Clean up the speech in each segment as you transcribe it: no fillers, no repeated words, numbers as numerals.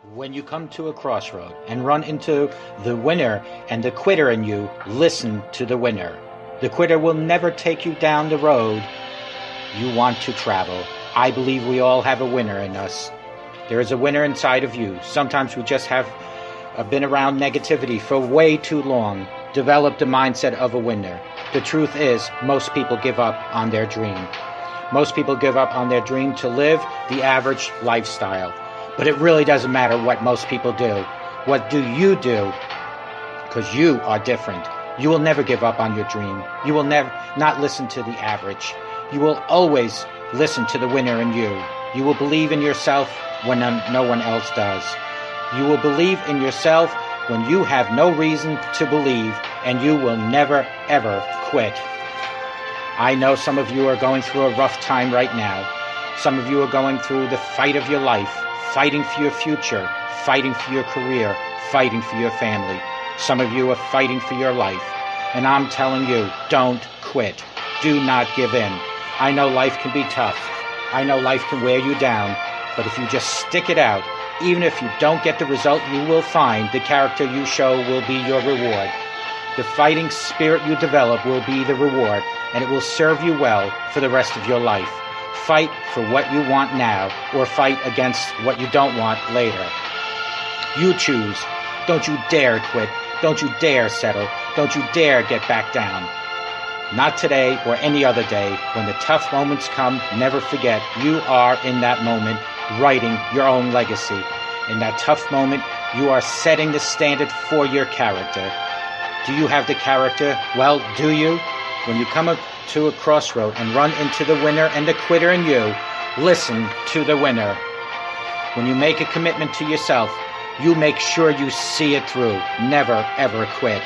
When you come to a crossroad and run into the winner and the quitter in you, listen to the winner. The quitter will never take you down the road you want to travel. I believe we all have a winner in us. There is a winner inside of you. Sometimes we just have been around negativity for way too long, developed the mindset of a winner. The truth is, most people give up on their dream. Most people give up on their dream to live the average lifestyle. But it really doesn't matter what most people do. What do you do? Because you are different. You will never give up on your dream. You will never not listen to the average. You will always listen to the winner in you. You will believe in yourself when no one else does. You will believe in yourself when you have no reason to believe, and you will never, ever quit. I know some of you are going through a rough time right now. Some of you are going through the fight of your life. Fighting for your future, fighting for your career, fighting for your family. Some of you are fighting for your life. And I'm telling you, don't quit. Do not give in. I know life can be tough. I know life can wear you down. But if you just stick it out, even if you don't get the result you will find, the character you show will be your reward. The fighting spirit you develop will be the reward, and it will serve you well for the rest of your life. Fight for what you want now, or fight against what you don't want later. You choose. Don't you dare quit. Don't you dare settle. Don't you dare get back down. Not today or any other day. When the tough moments come, never forget you are in that moment writing your own legacy. In that tough moment, you are setting the standard for your character. Do you have the character? Well, do you? When you come to a crossroad and run into the winner and the quitter in you, listen to the winner. When you make a commitment to yourself, you make sure you see it through. Never, ever quit.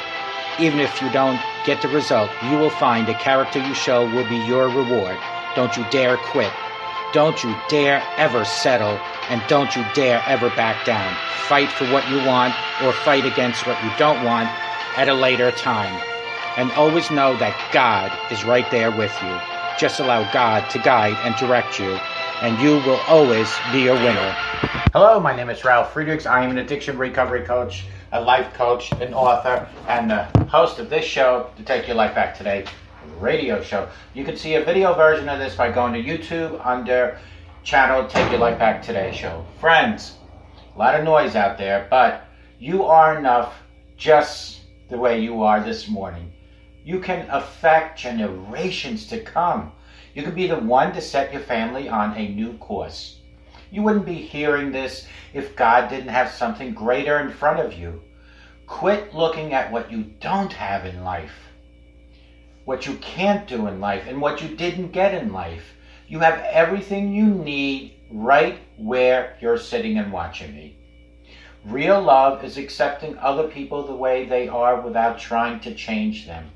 Even if you don't get the result, you will find the character you show will be your reward. Don't you dare quit. Don't you dare ever settle, and don't you dare ever back down. Fight for what you want or fight against what you don't want at a later time. And always know that God is right there with you. Just allow God to guide and direct you, and you will always be a winner. Hello, my name is Ralf Friedrichs. I am an addiction recovery coach, a life coach, an author, and the host of this show, To Take Your Life Back Today radio show. You can see a video version of this by going to YouTube under channel Take Your Life Back Today show. Friends, a lot of noise out there, but you are enough just the way you are this morning. You can affect generations to come. You can be the one to set your family on a new course. You wouldn't be hearing this if God didn't have something greater in front of you. Quit looking at what you don't have in life, what you can't do in life, and what you didn't get in life. You have everything you need right where you're sitting and watching me. Real love is accepting other people the way they are without trying to change them.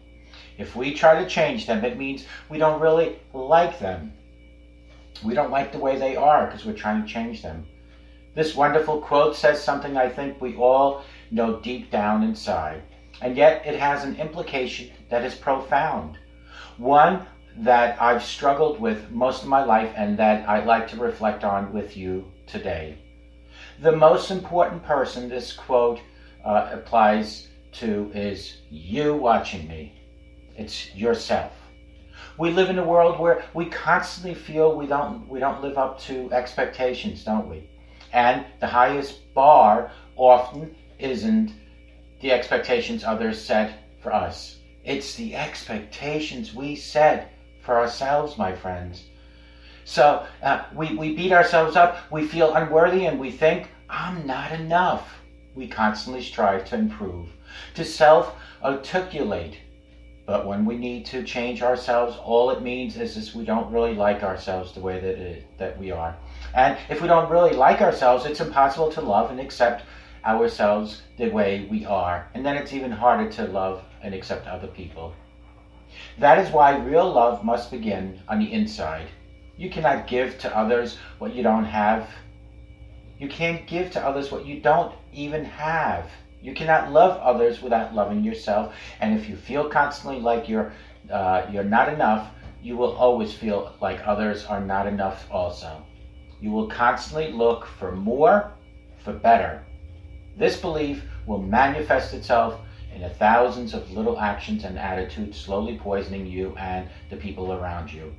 If we try to change them, it means we don't really like them. We don't like the way they are because we're trying to change them. This wonderful quote says something I think we all know deep down inside. And yet it has an implication that is profound. One that I've struggled with most of my life and that I'd like to reflect on with you today. The most important person this quote applies to is you watching me. It's yourself. We live in a world where we constantly feel we don't live up to expectations, don't we? And the highest bar often isn't the expectations others set for us. It's the expectations we set for ourselves, my friends. So we beat ourselves up, we feel unworthy, and we think, I'm not enough. We constantly strive to improve, to self-articulate. But when we need to change ourselves, all it means is we don't really like ourselves the way that we are. And if we don't really like ourselves, it's impossible to love and accept ourselves the way we are. And then it's even harder to love and accept other people. That is why real love must begin on the inside. You cannot give to others what you don't have. You can't give to others what you don't even have. You cannot love others without loving yourself. And if you feel constantly like you're not enough, you will always feel like others are not enough also. You will constantly look for more for better. This belief will manifest itself in the thousands of little actions and attitudes, slowly poisoning you and the people around you.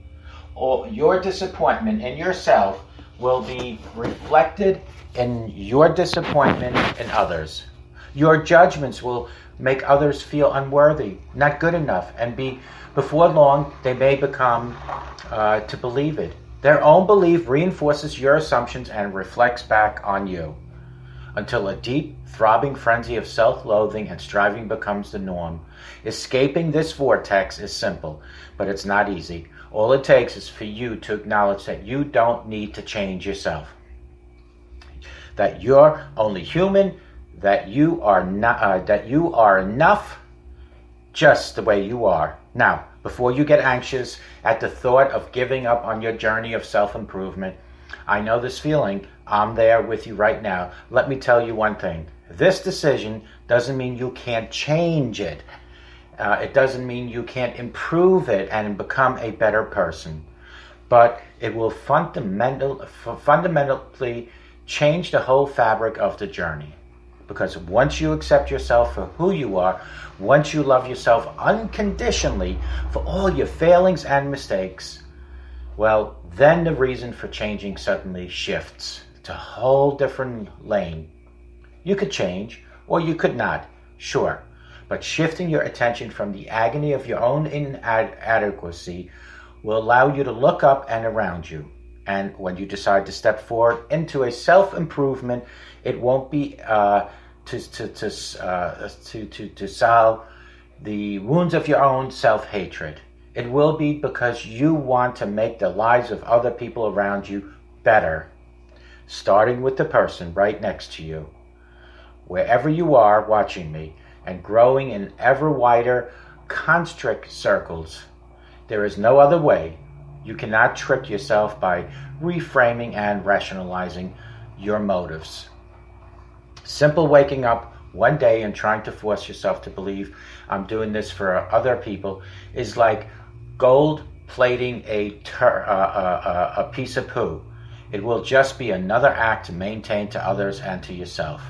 Or your disappointment in yourself will be reflected in your disappointment in others. Your judgments will make others feel unworthy, not good enough, and before long they may become to believe it. Their own belief reinforces your assumptions and reflects back on you, until a deep, throbbing frenzy of self-loathing and striving becomes the norm. Escaping this vortex is simple, but it's not easy. All it takes is for you to acknowledge that you don't need to change yourself, that you're only human, that you are enough just the way you are. Now, before you get anxious at the thought of giving up on your journey of self-improvement, I know this feeling. I'm there with you right now. Let me tell you one thing. This decision doesn't mean you can't change it. It doesn't mean you can't improve it and become a better person. But it will fundamentally change the whole fabric of the journey. Because once you accept yourself for who you are, once you love yourself unconditionally for all your failings and mistakes, well, then the reason for changing suddenly shifts to a whole different lane. You could change, or you could not, sure. But shifting your attention from the agony of your own inadequacy will allow you to look up and around you. And when you decide to step forward into a self-improvement, it won't be to solve the wounds of your own self-hatred. It will be because you want to make the lives of other people around you better, starting with the person right next to you. Wherever you are watching me and growing in ever wider concentric circles, there is no other way. You cannot trick yourself by reframing and rationalizing your motives. Simple waking up one day and trying to force yourself to believe I'm doing this for other people is like gold plating a piece of poo. It will just be another act to maintain to others and to yourself.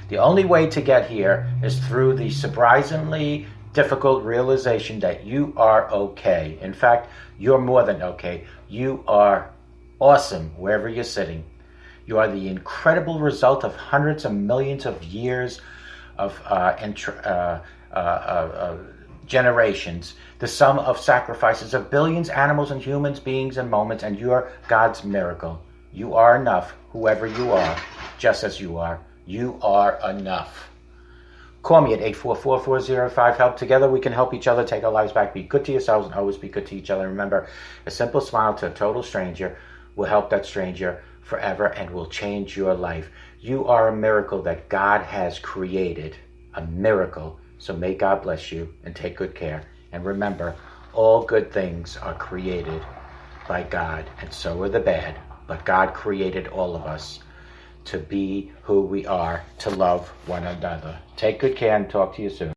The only way to get here is through the surprisingly difficult realization that you are okay. In fact, you're more than okay. You are awesome wherever you're sitting. You are the incredible result of hundreds of millions of years of generations, the sum of sacrifices of billions, animals and humans, beings and moments, and you are God's miracle. You are enough, whoever you are, just as you are. You are enough. Call me at 844-405-HELP. Together we can help each other take our lives back. Be good to yourselves and always be good to each other. Remember, a simple smile to a total stranger will help that stranger forever and will change your life. You are a miracle that God has created. A miracle. So may God bless you and take good care. And remember, all good things are created by God, and so are the bad. But God created all of us to be who we are, to love one another. Take good care and talk to you soon.